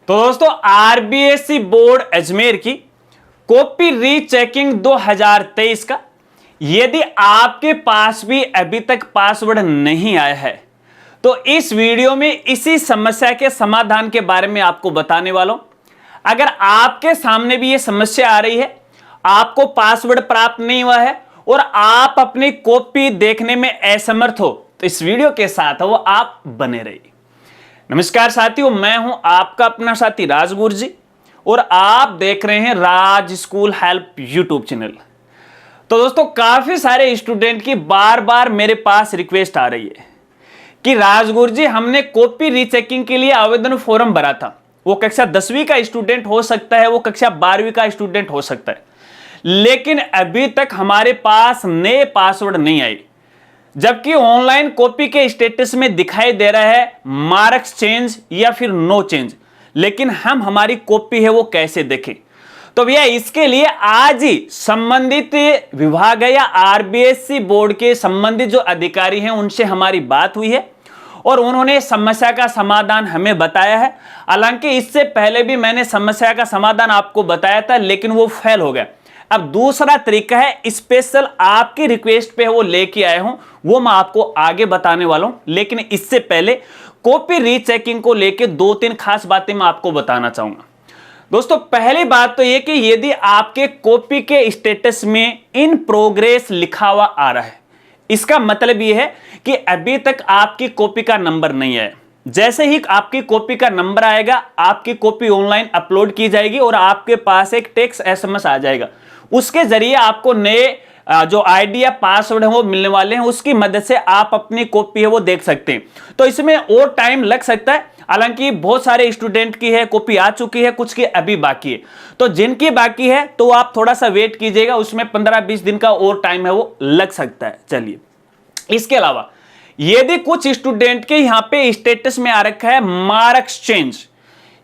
तो दोस्तों RBSE board Ajmer की कॉपी रीचेकिंग 2023 का यदि आपके पास भी अभी तक पासवर्ड नहीं आया है तो इस वीडियो में इसी समस्या के समाधान के बारे में आपको बताने वाला हूं। अगर आपके सामने भी यह समस्या आ रही है, आपको पासवर्ड प्राप्त नहीं हुआ है और आप अपनी कॉपी देखने में असमर्थ हो, तो इस वीडियो के साथ वो आप बने रहिए। नमस्कार साथियों, मैं हूं आपका अपना साथी राज गुरजी और आप देख रहे हैं राज स्कूल हेल्प यूट्यूब चैनल। तो दोस्तों काफी सारे स्टूडेंट की बार बार मेरे पास रिक्वेस्ट आ रही है कि राज गुरजी हमने कॉपी रीचेकिंग के लिए आवेदन फॉर्म भरा था। वो कक्षा 10वीं का स्टूडेंट हो सकता है, वो कक्षा 12वीं का स्टूडेंट हो सकता है, लेकिन अभी तक हमारे पास नए पासवर्ड नहीं आए, जबकि ऑनलाइन कॉपी के स्टेटस में दिखाई दे रहा है मार्क्स चेंज या फिर नो चेंज, लेकिन हम हमारी कॉपी है वो कैसे देखें। तो भैया इसके लिए आज ही संबंधित विभाग है या आरबीएसई बोर्ड के संबंधित जो अधिकारी हैं उनसे हमारी बात हुई है और उन्होंने समस्या का समाधान हमें बताया है। हालांकि इससे पहले भी मैंने समस्या का समाधान आपको बताया था, लेकिन वो फेल हो गया। अब दूसरा तरीका है, स्पेशल आपकी रिक्वेस्ट पे वो लेके आए हूं, वो मैं आपको आगे बताने वाला हूं। लेकिन इससे पहले कॉपी रीचेकिंग को लेके 2-3 खास बातें मैं आपको बताना चाहूंगा। दोस्तों पहली बात तो ये कि यदि आपके कॉपी के स्टेटस में इन प्रोग्रेस लिखा हुआ आ रहा है, इसका मतलब ये है कि अभी तक आपकी कॉपी का नंबर नहीं है। जैसे ही आपकी कॉपी का नंबर आएगा, आपकी कॉपी ऑनलाइन अपलोड की जाएगी और आपके पास एक टेक्स्ट एसएमएस आ जाएगा। उसके जरिए आपको नए जो आईडी या पासवर्ड है वो मिलने वाले हैं, उसकी मदद से आप अपनी कॉपी है वो देख सकते हैं। तो इसमें और टाइम लग सकता है, हालांकि बहुत सारे स्टूडेंट की है कॉपी आ चुकी है, कुछ की अभी बाकी है। तो जिनकी बाकी है तो आप थोड़ा सा वेट कीजिएगा, उसमें 15-20 दिन का और टाइम है वो लग सकता है। चलिए, इसके अलावा यदि कुछ स्टूडेंट के यहां पे स्टेटस में आ रखा है मार्क्स चेंज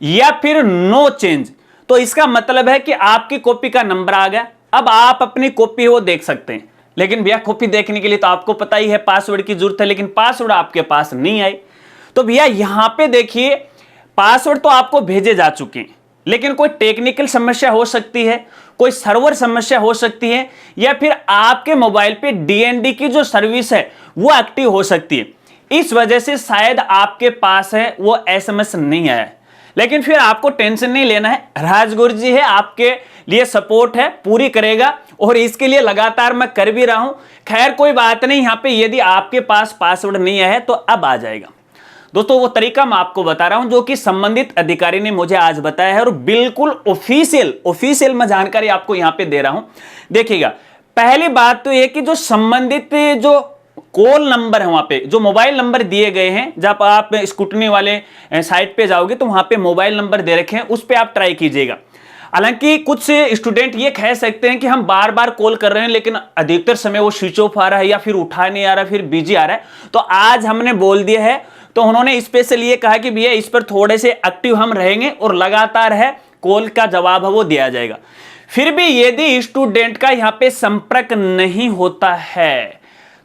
या फिर नो चेंज, तो इसका मतलब है कि आपकी कॉपी का नंबर आ गया, अब आप अपनी कॉपी वो देख सकते हैं। लेकिन भैया कॉपी देखने के लिए तो आपको पता ही है पासवर्ड की जरूरत है, लेकिन पासवर्ड आपके पास नहीं आए। तो भैया यहां पे देखिए, पासवर्ड तो आपको भेजे जा चुके हैं, लेकिन कोई टेक्निकल समस्या हो सकती है, कोई सर्वर समस्या हो सकती है, या फिर आपके मोबाइल पे डीएनडी की जो सर्विस है वो एक्टिव हो सकती है। इस वजह से शायद आपके पास है वो एसएमएस नहीं आया है। लेकिन फिर आपको टेंशन नहीं लेना है, राज गुरजी है आपके लिए, सपोर्ट है, पूरी करेगा और इसके लिए लगातार मैं कर भी रहा हूं। खैर कोई बात नहीं, यहां पे यदि आपके पास पासवर्ड नहीं आया है तो अब आ जाएगा। दोस्तों वो तरीका मैं आपको बता रहा हूं जो कि संबंधित अधिकारी ने मुझे आज बताया है और बिल्कुल ऑफिशियल मैं जानकारी आपको यहां पे दे रहा हूं। देखिएगा, पहली बात तो यह कि जो संबंधित जो कॉल नंबर है, वहां पे जो मोबाइल नंबर दिए गए हैं, जब आप स्कूटनी वाले साइट पे जाओगे तो वहां पे मोबाइल नंबर दे रखे हैं, उस पे आप ट्राई कीजिएगा। हालांकि कुछ स्टूडेंट ये कह सकते हैं कि हम बार बार कॉल कर रहे हैं लेकिन अधिकतर समय वो स्विच ऑफ आ रहा है या फिर उठा नहीं आ रहा, फिर बिजी आ रहा है। तो आज हमने बोल दिया है, तो उन्होंने स्पेशल ये कहा कि भैया इस पर थोड़े से एक्टिव हम रहेंगे और लगातार है कॉल का जवाब है वो दिया जाएगा। फिर भी यदि स्टूडेंट का यहां पे संपर्क नहीं होता है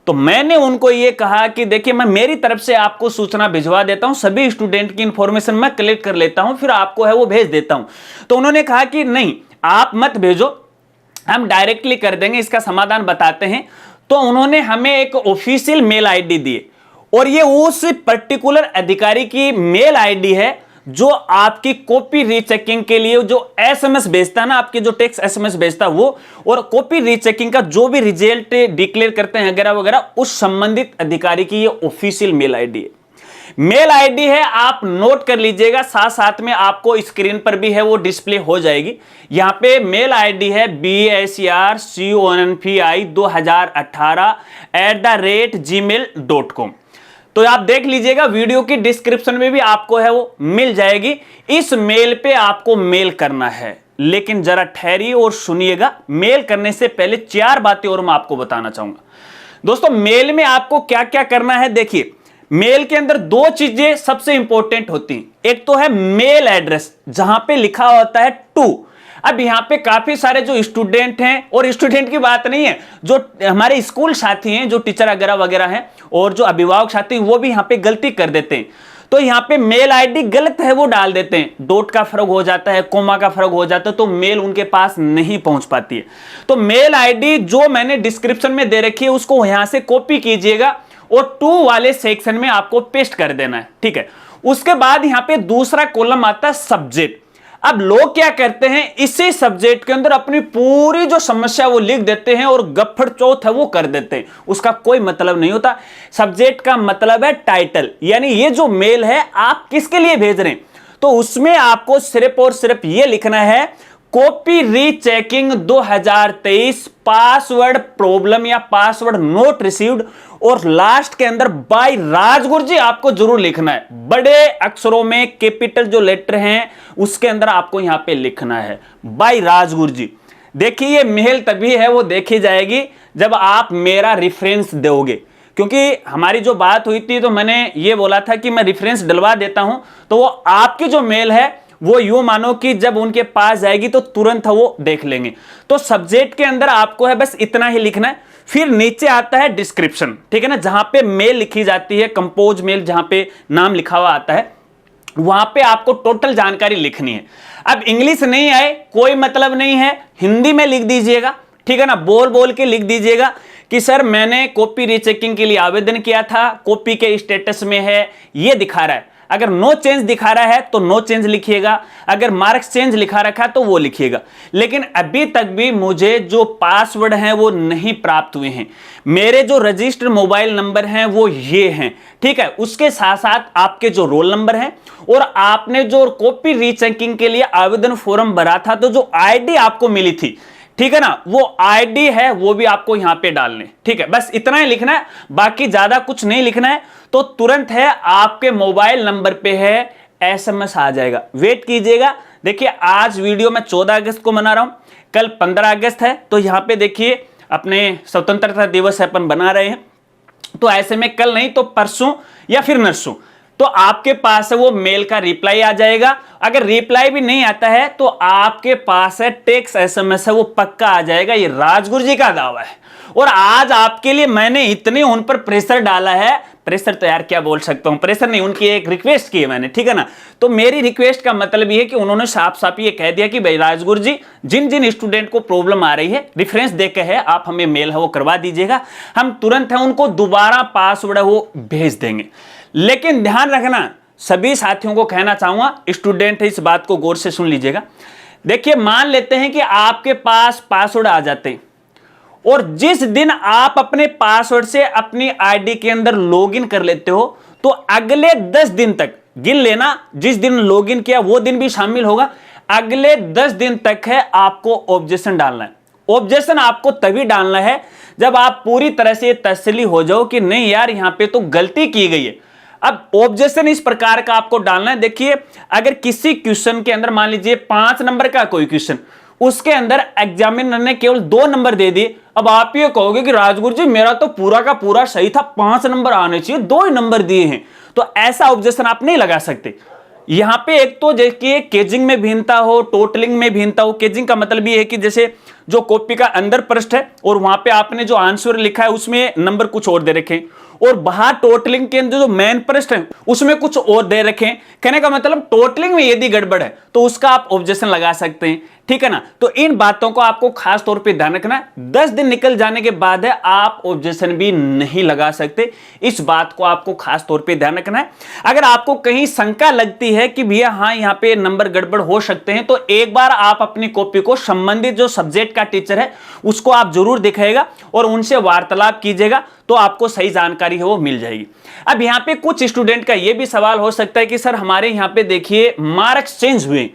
तो मैंने उनको ये कहा कि देखिए, मैं मेरी तरफ से आपको सूचना भिजवा देता हूं, सभी स्टूडेंट की इंफॉर्मेशन मैं कलेक्ट कर लेता हूं, फिर आपको है वो भेज देता हूं। तो उन्होंने कहा कि नहीं, आप मत भेजो, हम डायरेक्टली कर देंगे, इसका समाधान बताते हैं। तो उन्होंने हमें एक ऑफिशियल मेल आईडी दी और ये उस पर्टिकुलर अधिकारी की मेल आईडी है जो आपकी कॉपी रीचेकिंग के लिए जो एसएमएस भेजता है ना, आपकी जो टेक्स्ट एसएमएस भेजता है वो, और कॉपी रीचेकिंग का जो भी रिजल्ट डिक्लेयर करते हैं वगैरह वगैरह, उस संबंधित अधिकारी की ये ऑफिशियल मेल आईडी है। मेल आईडी है, आप नोट कर लीजिएगा, साथ साथ में आपको स्क्रीन पर भी है वो डिस्प्ले हो जाएगी। यहां पे मेल आईडी है BSRCONFI2018@gmail.com। तो आप देख लीजिएगा, वीडियो की डिस्क्रिप्शन में भी आपको है वो मिल जाएगी। इस मेल पे आपको मेल करना है, लेकिन जरा ठहरिए और सुनिएगा। मेल करने से पहले 4 बातें और मैं आपको बताना चाहूंगा। दोस्तों मेल में आपको क्या क्या करना है, देखिए मेल के अंदर 2 चीजें सबसे इंपॉर्टेंट होती हैं। एक तो है मेल एड्रेस, जहां पे लिखा होता है टू। अब यहाँ पे काफी सारे जो स्टूडेंट हैं, और स्टूडेंट की बात नहीं है, जो हमारे स्कूल साथी हैं, जो टीचर वगैरह वगैरह हैं और जो अभिभावक साथी, वो भी यहाँ पे गलती कर देते हैं। तो यहां पे मेल आईडी गलत है वो डाल देते हैं, डॉट का फर्क हो जाता है, कोमा का फर्क हो जाता है, तो मेल उनके पास नहीं पहुंच पाती है। तो मेल आईडी जो मैंने डिस्क्रिप्शन में दे रखी है उसको यहां से कॉपी कीजिएगा और 2 वाले सेक्शन में आपको पेस्ट कर देना है, ठीक है। उसके बाद यहां पे दूसरा कॉलम आता है सब्जेक्ट। अब लोग क्या करते हैं, इसी सब्जेक्ट के अंदर अपनी पूरी जो समस्या वो लिख देते हैं और गफ्फड़ चौथ है वो कर देते हैं, उसका कोई मतलब नहीं होता। सब्जेक्ट का मतलब है टाइटल, यानी ये जो मेल है आप किसके लिए भेज रहे हैं, तो उसमें आपको सिर्फ और सिर्फ ये लिखना है कॉपी रीचेकिंग 2023 पासवर्ड प्रॉब्लम या पासवर्ड नोट रिसीव्ड, और लास्ट के अंदर बाय राजगुरु जी आपको जरूर लिखना है, बड़े अक्षरों में कैपिटल जो लेटर हैं उसके अंदर आपको यहां पे लिखना है बाय राजगुरु जी। देखिए ये मेल तभी है वो देखी जाएगी जब आप मेरा रेफरेंस दोगे, क्योंकि हमारी जो बात हुई थी तो मैंने ये बोला था कि मैं रेफरेंस डलवा देता हूं, तो वो आपकी जो मेल है वो यूं मानो कि जब उनके पास जाएगी तो तुरंत वो देख लेंगे। तो सब्जेक्ट के अंदर आपको है बस इतना ही लिखना है, फिर नीचे आता है डिस्क्रिप्शन, ठीक है ना, जहां पे मेल लिखी जाती है, कंपोज मेल जहां पे नाम लिखा हुआ आता है, वहां पे आपको टोटल जानकारी लिखनी है। अब इंग्लिश नहीं आए कोई मतलब नहीं है, हिंदी में लिख दीजिएगा, ठीक है ना, बोल बोल के लिख दीजिएगा कि सर मैंने कॉपी रीचेकिंग के लिए आवेदन किया था, कॉपी के स्टेटस में है, ये दिखा रहा है। अगर नो चेंज दिखा रहा है तो नो चेंज लिखिएगा, अगर मार्क्स चेंज लिखा रखा है तो वो लिखिएगा। लेकिन अभी तक भी मुझे जो पासवर्ड हैं वो नहीं प्राप्त हुए हैं, मेरे जो रजिस्टर्ड मोबाइल नंबर हैं वो ये हैं, ठीक है। उसके साथ साथ आपके जो रोल नंबर हैं और आपने जो कॉपी रीचेकिंग के लिए आवेदन फॉर्म भरा था तो जो आईडी आपको मिली थी, ठीक है ना, वो आईडी है वो भी आपको यहां पे डालने, ठीक है। बस इतना ही लिखना है, बाकी ज्यादा कुछ नहीं लिखना है। तो तुरंत है आपके मोबाइल नंबर पे है एसएमएस आ जाएगा, वेट कीजिएगा। देखिए आज वीडियो मैं 14 अगस्त को मना रहा हूं, कल 15 अगस्त है, तो यहां पे देखिए अपने स्वतंत्रता दिवस अपन बना रहे हैं, तो ऐसे में कल नहीं तो परसों या फिर नरसों तो आपके पास है वो मेल का रिप्लाई आ जाएगा। अगर रिप्लाई भी नहीं आता है तो आपके पास है टेक्स्ट एसएमएस है वो पक्का आ जाएगा, ये राजगुरु जी का दावा है। और आज आपके लिए मैंने इतने उन पर प्रेशर डाला है, प्रेशर तो यार क्या बोल सकता हूं, प्रेशर नहीं, उनकी एक रिक्वेस्ट की है मैंने, ठीक है ना। तो मेरी रिक्वेस्ट का मतलब ये है कि उन्होंने साफ साफ ये कह दिया कि भाई राजगुरु जी जिन जिन स्टूडेंट को प्रॉब्लम आ रही है रेफरेंस देके है आप हमें मेल है वो करवा दीजिएगा, हम तुरंत है उनको दोबारा पासवर्ड है वो भेज देंगे। लेकिन ध्यान रखना, सभी साथियों को कहना चाहूंगा, स्टूडेंट है इस बात को गौर से सुन लीजिएगा। देखिए मान लेते हैं कि आपके पास पासवर्ड आ जाते हैं और जिस दिन आप अपने पासवर्ड से अपनी आईडी के अंदर लॉगिन कर लेते हो तो अगले 10 दिन तक गिन लेना, जिस दिन लॉगिन किया वो दिन भी शामिल होगा, अगले 10 दिन तक है आपको ऑब्जेक्शन डालना है। ऑब्जेक्शन आपको तभी डालना है जब आप पूरी तरह से तसल्ली हो जाओ कि नहीं यार यहां पे तो गलती की गई है। अब ऑब्जेक्शन इस प्रकार का आपको डालना है, देखिए अगर किसी क्वेश्चन के अंदर मान लीजिए 5 नंबर का कोई क्वेश्चन, उसके अंदर एग्जामिनर ने केवल 2 नंबर दे दिए, अब आप ये कहोगे कि राजगुरु जी मेरा तो पूरा का पूरा सही था, 5 नंबर आने चाहिए, 2 ही नंबर दिए हैं, तो ऐसा ऑब्जेक्शन आप नहीं लगा सकते। यहां पे एक तो देखिए केजिंग में भिन्नता हो, टोटलिंग में भिन्नता हो। केजिंग का मतलब ये है कि जैसे जो कॉपी का अंदर पृष्ठ है और वहां पे आपने जो आंसर लिखा है उसमें नंबर कुछ और दे रखे, और बाहर टोटलिंग के अंदर जो मेन पृष्ठ है उसमें कुछ और दे रखे। कहने का मतलब टोटलिंग में यदि गड़बड़ है तो उसका आप ऑब्जेक्शन लगा सकते हैं, ठीक है ना। तो इन बातों को आपको खास तौर पे ध्यान रखना है। 10 दिन निकल जाने के बाद है आप ऑब्जेक्शन भी नहीं लगा सकते, इस बात को आपको खास तौर पे ध्यान रखना है। अगर आपको कहीं शंका लगती है कि भैया हाँ यहाँ पे नंबर गड़बड़ हो सकते हैं, तो एक बार आप अपनी कॉपी को संबंधित जो सब्जेक्ट का टीचर है उसको आप जरूर दिखाएगा और उनसे वार्तालाप कीजिएगा, तो आपको सही जानकारी है वो मिल जाएगी। अब यहाँ पे कुछ स्टूडेंट का ये भी सवाल हो सकता है कि सर हमारे यहाँ पे देखिए मार्क्स चेंज हुए,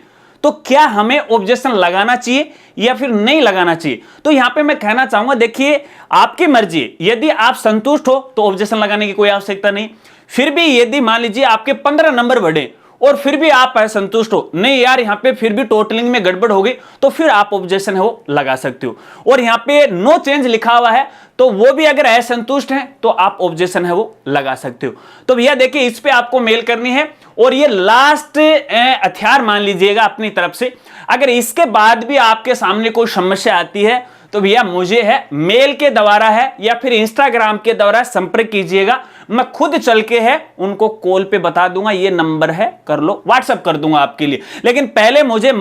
तो क्या हमें ऑब्जेक्शन लगाना चाहिए या फिर नहीं लगाना चाहिए। तो यहां पे मैं कहना चाहूंगा, देखिए आपकी मर्जी है, यदि आप संतुष्ट हो तो ऑब्जेक्शन लगाने की कोई आवश्यकता नहीं। फिर भी यदि मान लीजिए आपके 15 नंबर बढ़े और फिर भी आप असंतुष्ट हो, नहीं यार यहाँ पे फिर भी टोटलिंग में गड़बड़ हो गई, तो फिर आप ऑब्जेक्शन है वो लगा सकते हो। और यहाँ पे नो चेंज लिखा हुआ है तो वो भी अगर असंतुष्ट हैं तो आप ऑब्जेक्शन है वो लगा सकते हो। तो भैया देखिए इस पे आपको मेल करनी है और ये लास्ट हथियार मान लीजिएगा अपनी तरफ से। अगर इसके बाद भी आपके सामने कोई समस्या आती है तो भैया मुझे है मेल के द्वारा है या फिर इंस्टाग्राम के द्वारा संपर्क कीजिएगा। मैं खुद चल के है उनको कॉल पे बता दूंगा, ये नंबर है, कर लो, व्हाट्सएप कर दूंगा आपके लिए। लेकिन पहले मुझे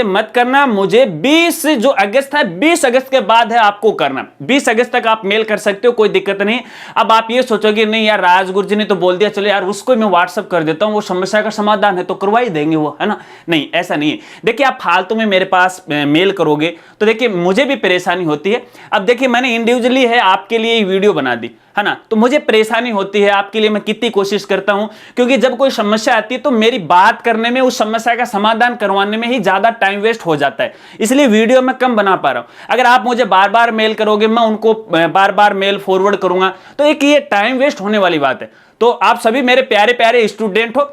मत करना, मुझे 20 जो अगस्त है, 20 अगस्त के बाद है आपको करना। 20 अगस्त तक आप मेल कर सकते हो, कोई दिक्कत नहीं। अब आप ये सोचोगे नहीं यार राजगुरु जी ने तो बोल दिया, चलो यार उसको मैं व्हाट्सएप कर देता हूं, वो समस्या का समाधान है तो करवा ही देंगे वो, है ना। नहीं, ऐसा नहीं है। देखिए आप फालतू में मेरे पास मेल करोगे तो देखिए मुझे भी परेशानी होती है। अब देखिए मैंने इंडिविजुअली है आपके लिए वीडियो बना दी, है ना, तो मुझे परेशानी होती है आपके लिए, मैं कितनी कोशिश करता हूं, क्योंकि जब कोई समस्या आती है तो मेरी बात करने में, उस समस्या का समाधान करवाने में ही ज्यादा टाइम वेस्ट हो जाता है, इसलिए वीडियो मैं कम बना पा रहा हूं। अगर आप मुझे बार बार मेल करोगे, मैं उनको बार बार मेल फॉरवर्ड करूंगा, तो एक ये टाइम वेस्ट होने वाली बात है। तो आप सभी मेरे प्यारे प्यारे स्टूडेंट हो,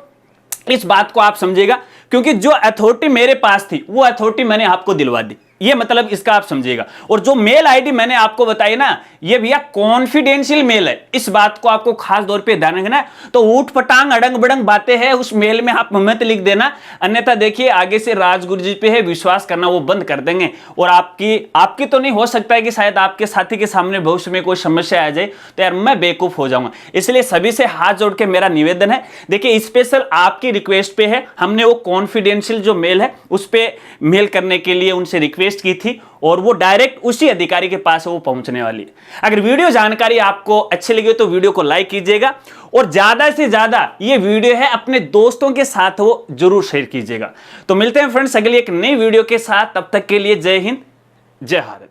इस बात को आप समझिएगा, क्योंकि जो अथॉरिटी मेरे पास थी वो अथॉरिटी मैंने आपको दिलवा दी, ये मतलब इसका आप समझिएगा। और जो मेल आईडी मैंने आपको बताई ना, ये भैया कॉन्फिडेंशियल मेल है, इस बात को आपको खास तौर पे ध्यान रखना है। तो ऊट पटांग अड़ंग बड़ंग बातें हैं उस मेल में आप मत लिख देना, अन्यथा देखिए आगे से राजगुरु जी पे है विश्वास करना वो बंद कर देंगे। और आपकी तो नहीं हो सकता है कि शायद आपके साथी के सामने भविष्य में कोई समस्या आ जाए तो यार मैं बेवकूफ हो जाऊंगा। इसलिए सभी से हाथ जोड़ के मेरा निवेदन है, देखिए स्पेशल आपकी रिक्वेस्ट पे है, हमने वो कॉन्फिडेंशियल जो मेल है उस पर मेल करने के लिए उनसे रिक्वेस्ट की थी और वो डायरेक्ट उसी अधिकारी के पास वो पहुंचने वाली है। अगर वीडियो जानकारी आपको अच्छी लगी तो वीडियो को लाइक कीजिएगा और ज्यादा से ज्यादा ये वीडियो है अपने दोस्तों के साथ वो जरूर शेयर कीजिएगा। तो मिलते हैं फ्रेंड्स अगली एक नई वीडियो के साथ, तब तक के लिए जय हिंद, जय भारत।